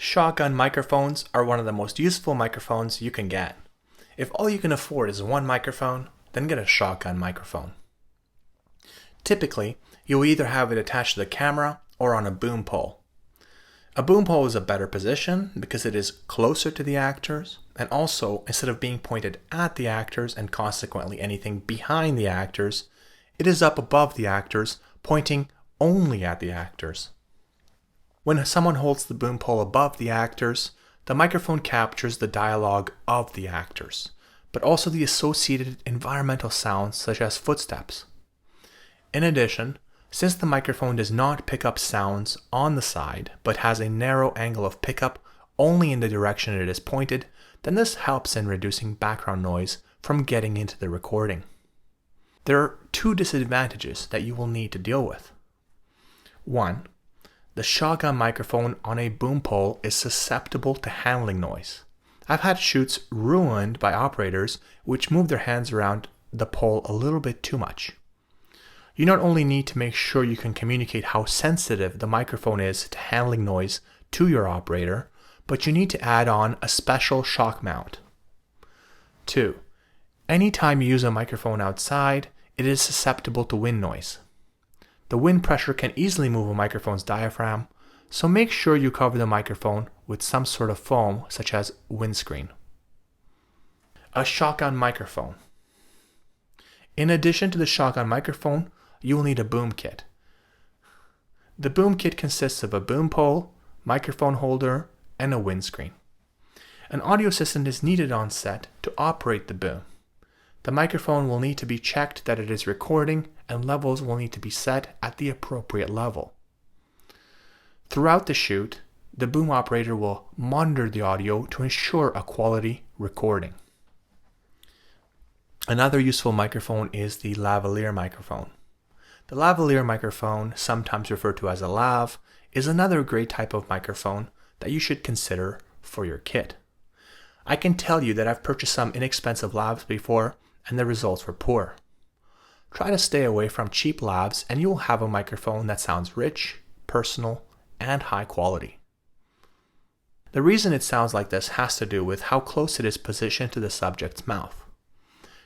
Shotgun microphones are one of the most useful microphones you can get. If all you can afford is one microphone, then get a shotgun microphone. Typically, you'll either have it attached to the camera or on a boom pole. A boom pole is a better position because it is closer to the actors, and also, instead of being pointed at the actors and consequently anything behind the actors, it is up above the actors, pointing only at the actors. When someone holds the boom pole above the actors, the microphone captures the dialogue of the actors, but also the associated environmental sounds such as footsteps. In addition, since the microphone does not pick up sounds on the side, but has a narrow angle of pickup only in the direction it is pointed, then this helps in reducing background noise from getting into the recording. There are two disadvantages that you will need to deal with. 1. The shotgun microphone on a boom pole is susceptible to handling noise. I've had shoots ruined by operators which move their hands around the pole a little bit too much. You not only need to make sure you can communicate how sensitive the microphone is to handling noise to your operator, but you need to add on a special shock mount. 2. Anytime you use a microphone outside, it is susceptible to wind noise. The wind pressure can easily move a microphone's diaphragm, so make sure you cover the microphone with some sort of foam such as windscreen. A shotgun microphone. In addition to the shotgun microphone, you will need a boom kit. The boom kit consists of a boom pole, microphone holder, and a windscreen. An audio assistant is needed on set to operate the boom. The microphone will need to be checked that it is recording, and levels will need to be set at the appropriate level. Throughout the shoot, the boom operator will monitor the audio to ensure a quality recording. Another useful microphone is the lavaliere microphone. The lavaliere microphone, sometimes referred to as a lav, is another great type of microphone that you should consider for your kit. I can tell you that I've purchased some inexpensive lavs before, and the results were poor. Try to stay away from cheap lavs and you will have a microphone that sounds rich, personal, and high quality. The reason it sounds like this has to do with how close it is positioned to the subject's mouth.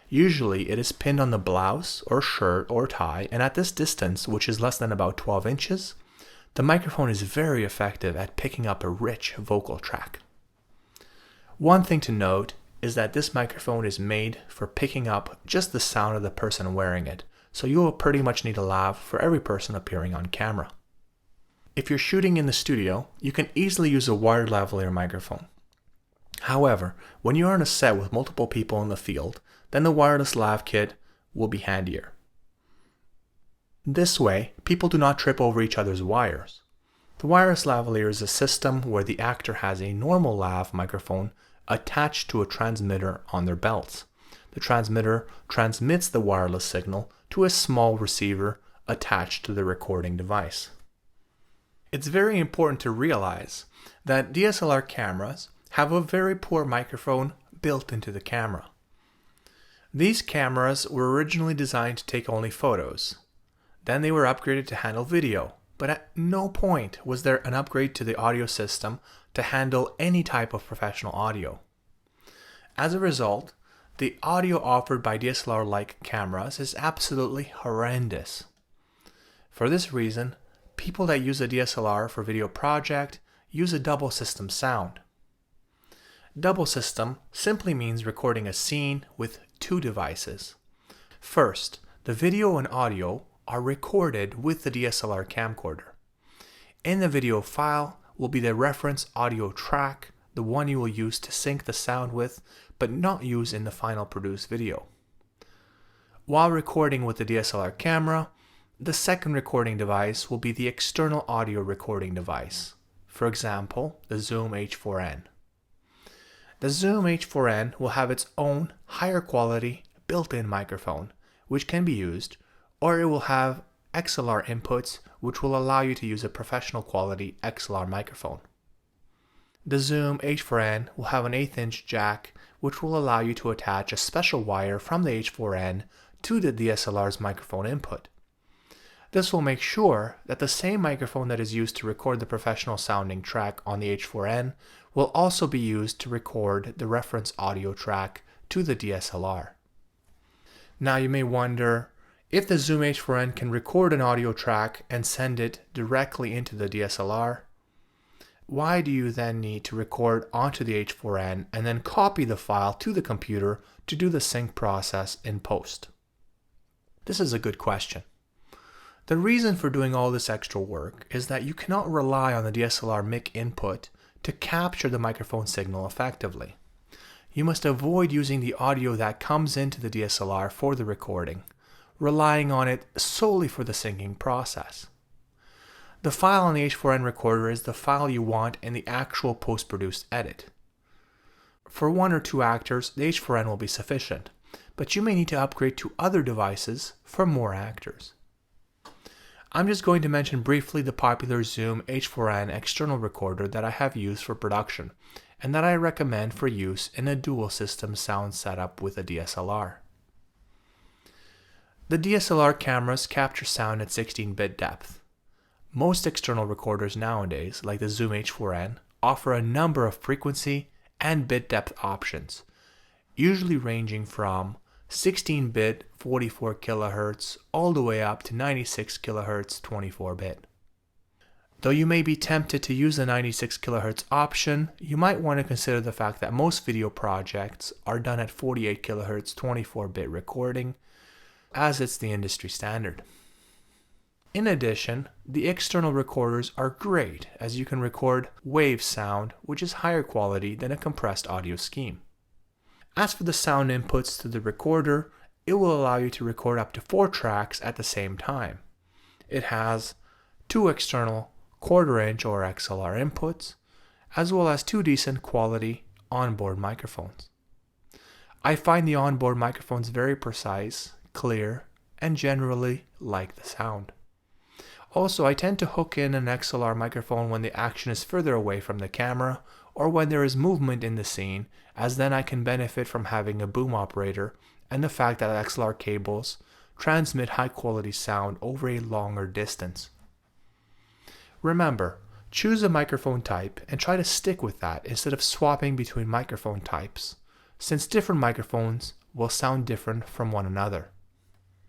Usually it is pinned on the blouse or shirt or tie, and at this distance, which is less than about 12 inches, the microphone is very effective at picking up a rich vocal track. One thing to note is that this microphone is made for picking up just the sound of the person wearing it, so you will pretty much need a lav for every person appearing on camera. If you're shooting in the studio, you can easily use a wired lavalier microphone. However, when you are on a set with multiple people in the field, then the wireless lav kit will be handier. This way, people do not trip over each other's wires. The wireless lavalier is a system where the actor has a normal lav microphone attached to a transmitter on their belts. The transmitter transmits the wireless signal to a small receiver attached to the recording device. It's very important to realize that DSLR cameras have a very poor microphone built into the camera. These cameras were originally designed to take only photos. Then they were upgraded to handle video, but at no point was there an upgrade to the audio system to handle any type of professional audio. As a result, the audio offered by DSLR-like cameras is absolutely horrendous. For this reason, people that use a DSLR for video project use a double system sound. Double system simply means recording a scene with two devices. First, the video and audio are recorded with the DSLR camcorder. In the video file will be the reference audio track, the one you will use to sync the sound with, but not use in the final produced video. While recording with the DSLR camera, the second recording device will be the external audio recording device, for example, the Zoom H4n. The Zoom H4n will have its own higher quality built-in microphone, which can be used, or it will have XLR inputs, which will allow you to use a professional quality XLR microphone. The Zoom H4n will have an 1/8 inch jack, which will allow you to attach a special wire from the H4n to the DSLR's microphone input. This will make sure that the same microphone that is used to record the professional sounding track on the H4n will also be used to record the reference audio track to the DSLR. Now you may wonder, if the Zoom H4n can record an audio track and send it directly into the DSLR, why do you then need to record onto the H4n and then copy the file to the computer to do the sync process in post? This is a good question. The reason for doing all this extra work is that you cannot rely on the DSLR mic input to capture the microphone signal effectively. You must avoid using the audio that comes into the DSLR for the recording, relying on it solely for the syncing process. The file on the H4n recorder is the file you want in the actual post-produced edit. For 1 or 2 actors, the H4n will be sufficient, but you may need to upgrade to other devices for more actors. I'm just going to mention briefly the popular Zoom H4n external recorder that I have used for production, and that I recommend for use in a dual system sound setup with a DSLR. The DSLR cameras capture sound at 16-bit depth. Most external recorders nowadays, like the Zoom H4n, offer a number of frequency and bit depth options, usually ranging from 16-bit 44 kHz all the way up to 96 kHz 24-bit. Though you may be tempted to use the 96 kHz option, you might want to consider the fact that most video projects are done at 48 kHz 24-bit recording, as it's the industry standard. In addition, the external recorders are great as you can record wave sound, which is higher quality than a compressed audio scheme. As for the sound inputs to the recorder, it will allow you to record up to 4 tracks at the same time. It has 2 external 1/4-inch or XLR inputs, as well as 2 decent quality onboard microphones. I find the onboard microphones very precise, clear, and generally like the sound. Also, I tend to hook in an XLR microphone when the action is further away from the camera or when there is movement in the scene, as then I can benefit from having a boom operator and the fact that XLR cables transmit high quality sound over a longer distance. Remember, choose a microphone type and try to stick with that instead of swapping between microphone types, since different microphones will sound different from one another.